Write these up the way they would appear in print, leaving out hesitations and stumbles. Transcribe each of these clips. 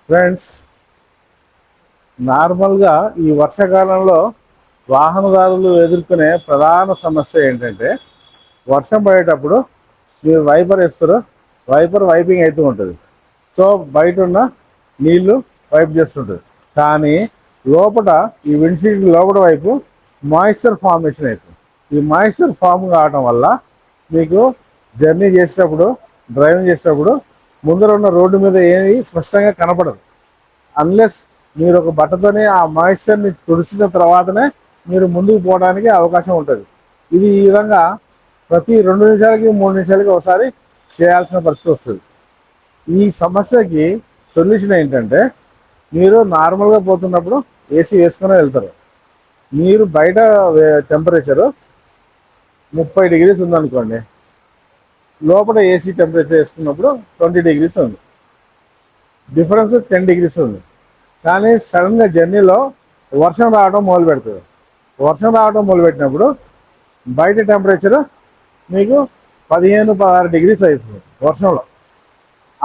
Friends, నార్మల్గా ఈ వర్షాకాలంలో వాహనదారులు ఎదుర్కొనే ప్రధాన సమస్య ఏంటంటే, వర్షం పడేటప్పుడు మీరు వైపర్ వేస్తారు, వైపర్ వైపింగ్ అవుతూ ఉంటుంది. సో బయట ఉన్న నీళ్లు వైప్ చేస్తుంటుంది. కానీ లోపల ఈ విండ్షీల్డ్ లోపల వైపు మాయిశ్చర్ ఫార్మేషన్ అవుతుంది. ఈ మాయిశ్చర్ ఫామ్ కావడం వల్ల మీకు జర్నీ చేసేటప్పుడు, డ్రైవింగ్ చేసేటప్పుడు ముందర ఉన్న రోడ్డు మీద ఏది స్పష్టంగా కనపడదు. అన్లెస్ మీరు ఒక బట్టతోనే ఆ మాయిశ్చర్ని తుడిచిన తర్వాతనే మీరు ముందుకు పోవడానికి అవకాశం ఉంటుంది. ఇది ఈ విధంగా ప్రతి 2 నిమిషాలకి 3 నిమిషాలకి ఒకసారి చేయాల్సిన పరిస్థితి వస్తుంది. ఈ సమస్యకి సొల్యూషన్ ఏంటంటే, మీరు నార్మల్గా పోతున్నప్పుడు ఏసీ వేసుకుని వెళ్తారు. మీరు బయట టెంపరేచరు 30 డిగ్రీస్ ఉందనుకోండి, లోపల ఏసీ టెంపరేచర్ వేసుకున్నప్పుడు 20 డిగ్రీస్ ఉంది. డిఫరెన్స్ 10 డిగ్రీస్ ఉంది. కానీ సడన్గా జర్నీలో వర్షం రావడం మొదలు పెడుతుంది. వర్షం రావడం మొదలుపెట్టినప్పుడు బయట టెంపరేచర్ మీకు 15-16 డిగ్రీస్ అవుతుంది వర్షంలో.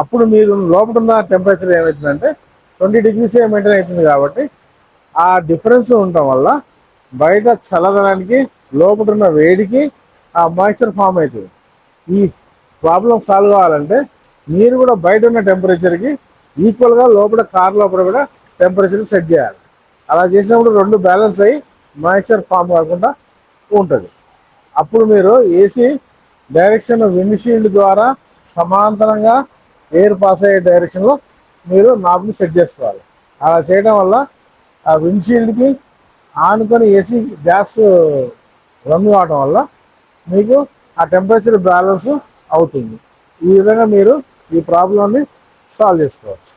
అప్పుడు మీరు లోపల ఉన్న టెంపరేచర్ ఏమవుతుందంటే 20 డిగ్రీసే మెయింటైన్ అవుతుంది. కాబట్టి ఆ డిఫరెన్స్ ఉండటం వల్ల బయట చల్లదనానికి లోపల ఉన్న వేడికి ఆ మాయిశ్చర్ ఫామ్ అవుతుంది. ఈ ప్రాబ్లం సాల్వ్ కావాలంటే మీరు కూడా బయట ఉన్న టెంపరేచర్కి ఈక్వల్గా లోపల కార్ లోపల కూడా టెంపరేచర్ సెట్ చేయాలి. అలా చేసినప్పుడు రెండు బ్యాలెన్స్ అయ్యి మాయిశ్చర్ ఫామ్ కాకుండా ఉంటుంది. అప్పుడు మీరు ఏసీ డైరెక్షన్ విండ్షీల్డ్ ద్వారా సమాంతరంగా ఎయిర్ పాస్ అయ్యే డైరెక్షన్లో మీరు నాబ్ని సెట్ చేసుకోవాలి. అలా చేయడం వల్ల ఆ విండ్షీల్డ్కి ఆనుకొని ఏసీ గ్యాస్ రన్ కావడం వల్ల మీకు ఆ టెంపరేచర్ బ్యాలెన్స్ అవుతుంది. ఈ విధంగా మీరు ఈ ప్రాబ్లంని సాల్వ్ చేసుకోవచ్చు.